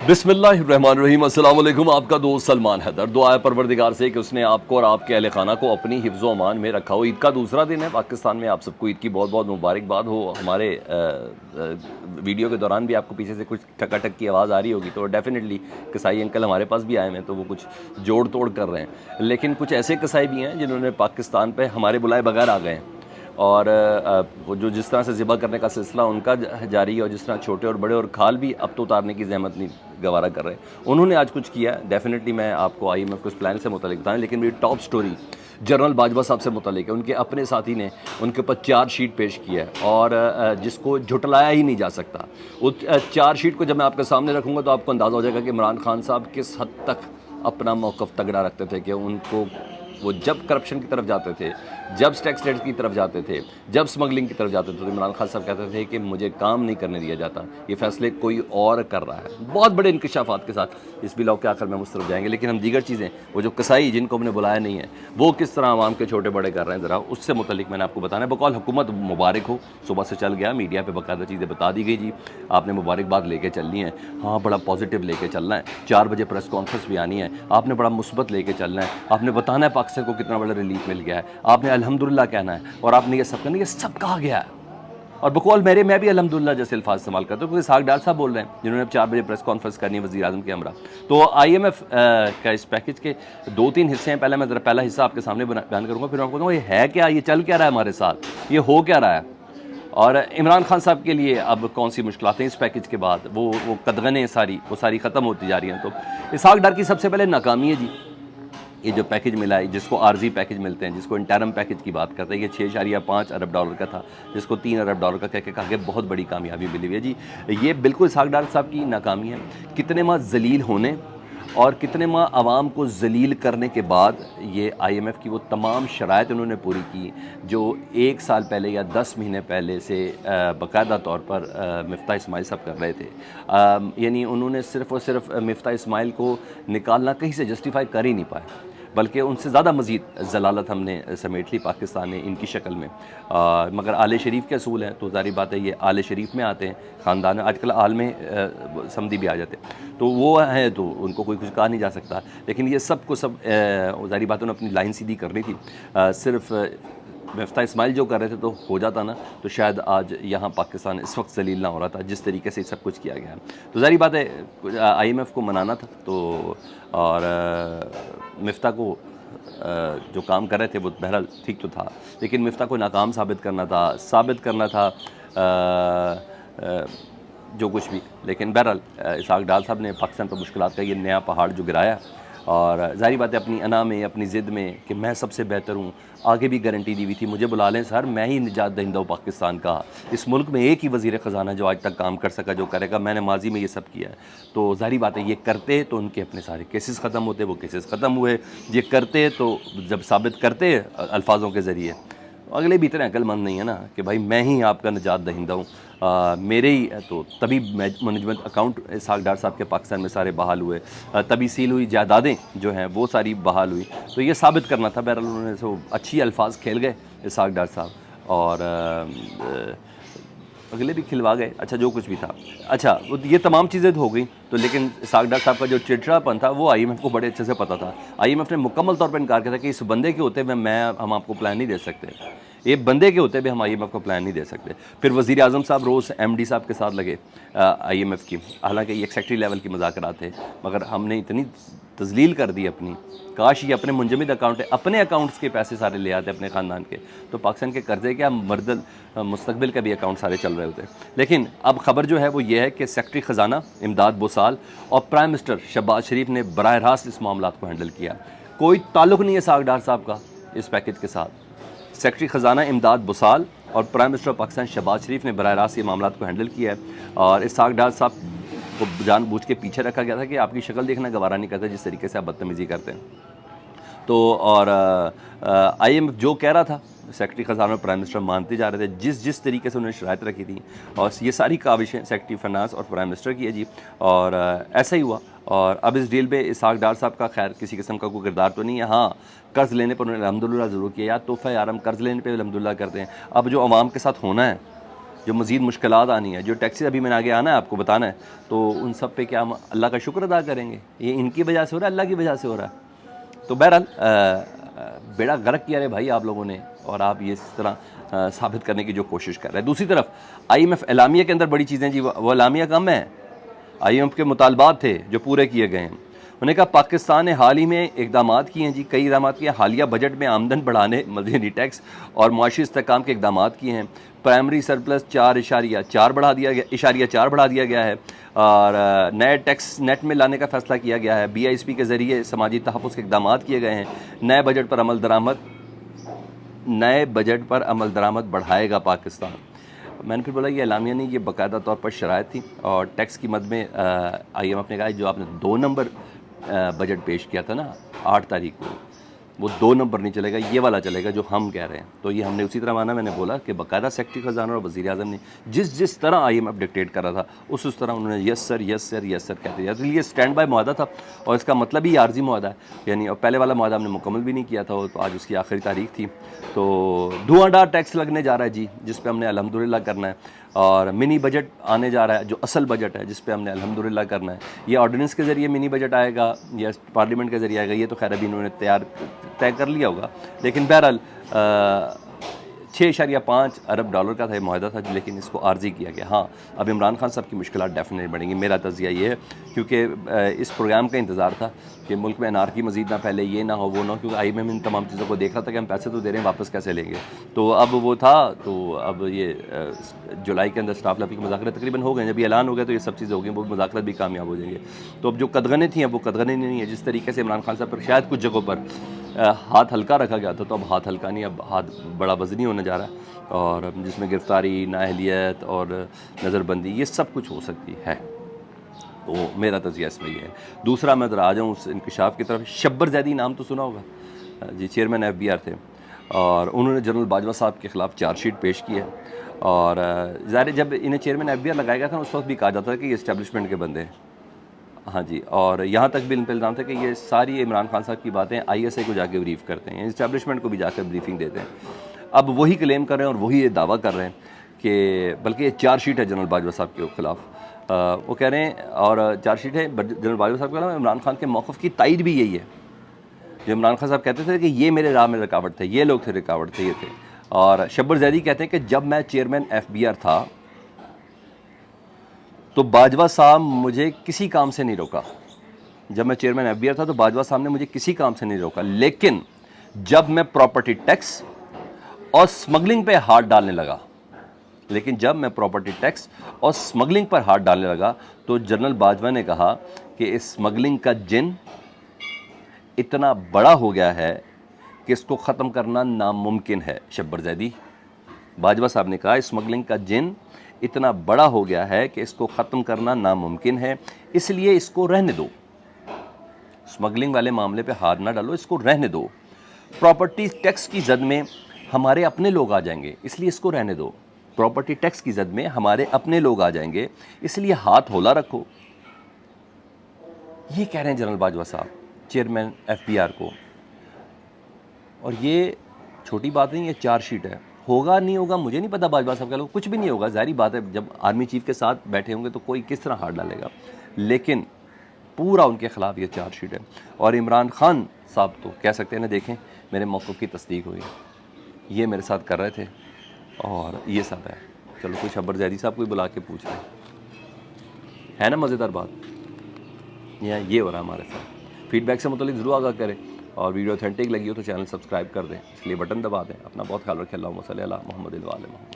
बिस्मिल्लाहिर्रहमानिर्रहीम, अस्सलाम वालेकुम। आपका दोस्त सलमान हैदर। दुआ है परवरदिगार से कि उसने आपको और आपके अहल खाना को अपनी हिफ्ज़ अमान में रखा हो। ईद का दूसरा दिन है पाकिस्तान में, आप सबको ईद की बहुत बहुत मुबारकबाद हो। हमारे वीडियो के दौरान भी आपको पीछे से कुछ टकाटक की आवाज़ आ रही होगी, तो डेफिनेटली कसाई अंकल हमारे पास भी आए हैं, तो वो कुछ जोड़ तोड़ कर रहे हैं। लेकिन कुछ ऐसे कसाई भी हैं जिन्होंने पाकिस्तान पर हमारे बुलाए बगैर आ गए हैं, और वो जो जिस तरह से ज़िबा करने का सिलसिला उनका जारी है, और जिस तरह छोटे और बड़े और खाल भी अब तो उतारने की ज़हमत नहीं गवारा कर रहे हैं, उन्होंने आज कुछ किया। डेफिनेटली मैं आपको IMF के उस प्लान से मुतल्लिक बताएं, लेकिन मेरी टॉप स्टोरी जनरल बाजवा साहब से मुतल्लिक है। उनके अपने साथी ने उनके ऊपर चार्जशीट पेश किया है, और जिसको झुटलाया ही नहीं जा सकता। उस चार्जशीट को जब मैं आपके सामने रखूँगा तो आपको अंदाज़ा हो जाएगा कि इमरान खान साहब किस हद तक अपना मौक़िफ़ तगड़ा रखते थे, कि उनको वो जब करप्शन की तरफ जाते थे, जब टैक्स रेट की तरफ जाते थे, जब स्मगलिंग की तरफ जाते थे, तो इमरान खान साहब कहते थे कि मुझे काम नहीं करने दिया जाता, ये फैसले कोई और कर रहा है। बहुत बड़े इंकशाफात के साथ इस ब्लॉग के आखिर में उस तरफ जाएंगे, लेकिन हम दीगर चीज़ें, वो जो कसाई जिनको हमने बुलाया नहीं है, वो किस तरह आवाम के छोटे बड़े कर रहे हैं, ज़रा उससे मुतल्लिक मैंने आपको बताना है। बकौल हुकूमत मुबारक हो, सुबह से चल गया, मीडिया पर बाकायदा चीज़ें बता दी गई जी, आपने मुबारकबाद लेके चलनी है। हाँ, बड़ा पॉजिटिव लेके चलना है। 4 बजे प्रेस कॉन्फ्रेंस भी आनी है, आपने बड़ा मुस्बत लेके चलना है। आपने बताना है पाकिस्तान को कितना बड़ा रिलीफ मिल गया है, आपने अल्हम्दुलिल्लाह कहना है, और आपने ये सब कहना, ये सब कहा गया है। और बकौल मैं भी अल्हम्दुलिल्लाह जैसे अल्फाज इस्तेमाल करता हूँ, क्योंकि इसहाक डार साहब बोल रहे हैं, जिन्होंने अब 4 बजे प्रेस कॉन्फ्रेंस करनी है वज़ीर आज़म के हमरा। तो IMF का इस पैकेज के 2-3 हिस्से हैं। पहले मैं ज़रा पहला हिस्सा आपके सामने बयान करूँगा, फिर आपको बताऊँगा ये है क्या, ये चल क्या रहा है हमारे साथ, ये हो क्या रहा है, और इमरान खान साहब के लिए अब कौन सी मुश्किलातें इस पैकेज के बाद, वो कदगनें वो सारी ख़त्म होती जा रही हैं। तो इसहाक डार की सबसे पहले नाकामी है जी, ये जो पैकेज मिला है, जिसको आर्जी पैकेज मिलते हैं, जिसको इंटरम पैकेज की बात करते हैं, ये $6.5 अरब का था, जिसको $3 अरब का कह के कहा कि बहुत बड़ी कामयाबी मिली हुई है जी। ये बिल्कुल इसहाक डार साहब की नाकामी है। कितने माह जलील होने और कितने माह आवाम को जलील करने के बाद ये IMF की वो तमाम शराइत उन्होंने पूरी की, जो 1 साल पहले या 10 महीने पहले से बाकायदा तौर पर मिफ्ता इस्माइल साहब कर रहे थे। यानी उन्होंने सिर्फ़ और सिर्फ मिफ्ता इस्माइल को निकालना कहीं से जस्टिफाई कर ही नहीं पाए, बल्कि उनसे ज़्यादा मज़ीद जलालत हमने समेट ली पाकिस्तान ने इनकी शक्ल में। मगर आले शरीफ के असूल हैं, तो ज़ाहिर बात है ये आले शरीफ में आते हैं, ख़ानदान आजकल आल में समधी भी आ जाते हैं, तो वो हैं, तो उनको कोई कुछ कहा नहीं जा सकता। लेकिन ये सब को सब ज़ाहिर बात उन्होंने अपनी लाइन सीधी करनी थी। सिर्फ मिफ्ता इस्माइल जो कर रहे थे तो हो जाता ना, तो शायद आज यहाँ पाकिस्तान इस वक्त जलील ना हो रहा था, जिस तरीके से सब कुछ किया गया। तो ज़ाहिर बात है IMF को मनाना था, तो और मिफ्ता को जो काम कर रहे थे वो बहरहाल ठीक तो था, लेकिन मिफ्ता को नाकाम साबित करना था जो कुछ भी। लेकिन बहरहाल इसहाक डार साहब ने पाकिस्तान पर मुश्किलात का ये नया पहाड़ जो गिराया, और ज़ाहिर बात है अपनी अना में, अपनी ज़िद में कि मैं सबसे बेहतर हूँ, आगे भी गारंटी दी हुई थी, मुझे बुला लें सर, मैं ही निजात दहिंदा हूँ पाकिस्तान का। इस मुल्क में एक ही वज़ीर ख़जाना जो आज तक काम कर सका, जो करेगा, मैंने माजी में ये सब किया है। तो ज़ाहिर बात है ये करते तो उनके अपने सारे केसेस ख़त्म होते, वो केसेस ख़त्म हुए। ये करते तो जब साबित करते अल्फाजों के ज़रिए, अगले भी इतने अक्लमंद नहीं है ना कि भाई मैं ही आपका निजात दहिंदा हूँ, मेरे ही, तो तभी मैनेजमेंट अकाउंट इसहाक डार साहब के पाकिस्तान में सारे बहाल हुए, तभी सील हुई जायदादें जो हैं वो सारी बहाल हुई। तो ये साबित करना था। बहरहाल उन्होंने तो अच्छी अल्फाज खेल गए इसहाक डार साहब, और अगले भी खिलवा गए। अच्छा, जो कुछ भी था, अच्छा वो ये तमाम चीज़ें तो हो गई। तो लेकिन इसहाक डार साहब का जो चिड़चिड़ापन था वो IMF को बड़े अच्छे से पता था। IMF ने मुकम्मल तौर पर इनकार किया था कि इस बंदे के होते हुए हम आपको प्लान नहीं दे सकते, ये बंदे के होते भी हम IMF को प्लान नहीं दे सकते। फिर वज़ीर आज़म साहब रोज़ MD साहब के साथ लगे IMF की, हालांकि ये सेक्रेटरी लेवल की मुज़ाकरात थे, मगर हमने इतनी तजलील कर दी अपनी, काश ये अपने मुंजमद अकाउंट है, अपने अकाउंट्स के पैसे सारे ले आते अपने ख़ानदान के, तो पाकिस्तान के कर्जे क्या मर्दल मुस्तकबिल का भी अकाउंट सारे चल रहे होते। लेकिन अब खबर जो है वो ये है कि सेक्रेटरी ख़जाना इमदाद बोसाल और प्राइम मिनिस्टर शहबाज शरीफ ने बराह रास्त इस मामला को हैंडल किया। कोई ताल्लुक़ नहीं है इसहाक डार साहब का इस पैकेज के साथ। सेक्रेटरी ख़जाना इमदाद बोसाल और प्राइम मिनिस्टर पाकिस्तान शहबाज शरीफ ने बराह रास्त ये मामला को हैंडल किया है, और इसहाक डार साहब को जानबूझ के पीछे रखा गया था कि आपकी शक्ल देखना गवारा नहीं करता जिस तरीके से आप बदतमीज़ी करते हैं। तो और IMF जो कह रहा था सेक्रेटरी ख़जाना और प्राइम मिनिस्टर मानते जा रहे थे, जिस तरीके से उन्होंने शराइत रखी थी, और ये सारी काविशें सेक्रेटरी फाइनेंस और प्राइम मिनिस्टर की है जी, और ऐसा ही हुआ। और अब इस डील पे इसहाक डार साहब का खैर किसी किस्म का कोई किरदार तो नहीं है। हाँ, कर्ज़ लेने पर उन्होंने अल्हम्दुलिल्लाह ज़रूर किया, यार तोहफ़ा यार, हम कर्ज़ लेने पर अल्हम्दुलिल्लाह करते हैं। अब जो अवाम के साथ होना है जो मज़ीद मुश्किलात आनी है, जो टैक्सेस अभी मैंने आगे आना है आपको बताना है, तो उन सब पे क्या हम अल्लाह का शुक्र अदा करेंगे? ये इनकी वजह से हो रहा है, अल्लाह की वजह से हो रहा है? तो बहरहाल बेड़ा गर्क किया रे भाई आप लोगों ने, और आप ये इस तरह साबित करने की जो कोशिश कर रहे हैं। दूसरी तरफ IMF एलामिया के अंदर बड़ी चीज़ें जी, वो एलामिया कम है, IMF के मुतालबात थे जो पूरे किए गए हैं। उन्होंने कहा पाकिस्तान ने हाल ही में इकदाम किए हैं जी, कई इकदाम किए हैं। हालिया बजट में आमदन बढ़ाने, मदनी टैक्स और मुआशी इस्तेहकाम के इकदाम किए हैं। प्राइमरी सरप्लस 4.4 बढ़ा दिया गया, 4 बढ़ा दिया गया है, और नए टैक्स नेट में लाने का फैसला किया गया है। BISP के ज़रिए समाजी तहफ़्फ़ुज़ के इकदाम किए गए हैं। नए बजट पर अमल दरामद बढ़ाएगा पाकिस्तान। मैंने फिर बोला ये एलामिया नहीं, ये बाकायदा तौर पर शराइत थी, और टैक्स की मद में IMF ने कहा जो आपने 2 नंबर बजट पेश किया था ना 8 तारीख को, वो 2 नंबर नहीं चलेगा, ये वाला चलेगा जो हम कह रहे हैं। तो ये हमने उसी तरह माना। मैंने बोला कि बाकायदा सेक्रेटरी ख़जाना और वज़ीर आज़म ने जिस तरह IMF डिक्टेट कर रहा था उस तरह उन्होंने yes sir yes sir yes sir कहते हैं। ये स्टैंड बाय मुआहदा था, और इसका मतलब ही आर्जी मुआहदा है, यानी और पहले वाला मुआहदा हमने मुकम्मल भी नहीं किया था, तो आज उसकी आखिरी तारीख थी। तो धुआंधार टैक्स लगने जा रहा है जी, जिस पे हमने अल्हम्दुलिल्लाह करना है। और मिनी बजट आने जा रहा है जो असल बजट है, जिस पे हमने अल्हम्दुलिल्लाह करना है। ये ऑर्डिनेंस के ज़रिए मिनी बजट आएगा या पार्लियामेंट के ज़रिए आएगा, ये तो खैर अभी इन्होंने तय कर लिया होगा। लेकिन बहरहाल 6.5 अरब डॉलर का था ये मुआहदा था, लेकिन इसको आर्जी किया गया। हाँ, अब इमरान खान साहब की मुश्किलात डेफिनेटली बढ़ेंगी, मेरा तज़िया ये है, क्योंकि इस प्रोग्राम का इंतज़ार था कि मुल्क में अनारकी मज़ीद ना फैले, ये ना हो वो ना हो, क्योंकि IMF इन तमाम चीज़ों को देख रहा था कि हम पैसे तो दे रहे हैं, वापस कैसे लेंगे। तो अब वो था, तो अब ये जुलाई के अंदर स्टाफ लेवल की मुज़ाकरात तकरीबन हो गए। जब ये ऐलान हो गया तो ये सब चीज़ें हो गई, वो मुज़ाकरात भी कामयाब हो जाएंगे। तो अब जो कदगने थी, अब वो कदगने नहीं है। जिस तरीके से इमरान खान साहब पर शायद कुछ जगहों पर हाथ हल्का रखा गया था, तो अब हाथ हल्का नहीं, अब हाथ बड़ा वज़नी होने जा रहा है, और जिसमें गिरफ्तारी, नाअहलियत और नज़रबंदी, ये सब कुछ हो सकती है। तो मेरा तज़िया इसमें ये है। दूसरा मैं ज़रा आ जाऊँ उस इंकशाफ की तरफ। शब्बर ज़ैदी नाम तो सुना होगा जी, चेयरमैन FBR थे, और उन्होंने जनरल बाजवा साहब के ख़िलाफ़ चार्जशीट पेश की है। और ज़ाहिर जब इन्हें चेयरमैन FBR लगाया गया था, उस वक्त भी कहा जाता था कि ये इस्टेब्लिशमेंट के बंदे हैं। हाँ जी, और यहाँ तक भी इन पर इल्ज़ाम था कि ये सारी इमरान खान साहब की बातें ISI को जाके ब्रीफ करते हैं, इस्टेब्लिशमेंट को भी जाकर ब्रीफिंग देते हैं। अब वही क्लेम कर रहे हैं और वही ये दावा कर रहे हैं कि बल्कि ये चार्जशीट है जनरल बाजवा साहब के ख़िलाफ़। वो कह रहे हैं, और चार्जशीट है जनरल बाजवा साहब के खिलाफ, इमरान खान के मौक़िफ़ की तायद भी यही है। जो इमरान खान साहब कहते थे कि ये मेरे राह में रुकावट थे, ये लोग थे रुकावट थे, ये थे। और शब्बर ज़ैदी कहते हैं कि जब मैं चेयरमैन FBR था तो बाजवा साहब मुझे किसी काम से नहीं रोका। जब मैं चेयरमैन FBR था तो बाजवा साहब ने मुझे किसी काम से नहीं रोका, लेकिन जब मैं प्रॉपर्टी टैक्स और स्मगलिंग पे हाथ डालने लगा तो जनरल बाजवा ने कहा कि इस स्मगलिंग का जिन इतना बड़ा हो गया है कि इसको ख़त्म करना नामुमकिन है। शब्बर ज़ैदी, बाजवा साहब ने कहा स्मगलिंग का जिन इतना बड़ा हो गया है कि इसको ख़त्म करना नामुमकिन है, इसलिए इसको रहने दो। स्मगलिंग वाले मामले पे हाथ ना डालो, इसको रहने दो। प्रॉपर्टी टैक्स की जद में हमारे अपने लोग आ जाएंगे, इसलिए इसको रहने दो। प्रॉपर्टी टैक्स की जद में हमारे अपने लोग आ जाएंगे, इसलिए हाथ होला रखो। ये कह रहे हैं जनरल बाजवा साहब चेयरमैन FBR को। और ये छोटी बात नहीं, ये चार्जशीट है। होगा नहीं होगा मुझे नहीं पता, बाजवा साहब का लोग कुछ भी नहीं होगा, ज़ाहिर बात है, जब आर्मी चीफ के साथ बैठे होंगे तो कोई किस तरह हाथ डालेगा, लेकिन पूरा उनके ख़िलाफ़ ये चार्जशीट है। और इमरान खान साहब तो कह सकते हैं ना, देखें मेरे मौक़िफ़ की तस्दीक हुई, ये मेरे साथ कर रहे थे, और ये सब है। चलो कोई शब्बर ज़ैदी साहब कोई बुला के पूछ रहे है ना, मज़ेदार बात। ये हो रहा है हमारे साथ। फीडबैक से मुतल्लिक़ ज़रूर आगाह करें, और वीडियो ऑथेंटिक लगी हो तो चैनल सब्सक्राइब कर दें, इसलिए बटन दबा दें। अपना बहुत ख्याल रखें। अल्लाहुम्मा सल्ली अला मुहम्मद व आले मुहम्मद।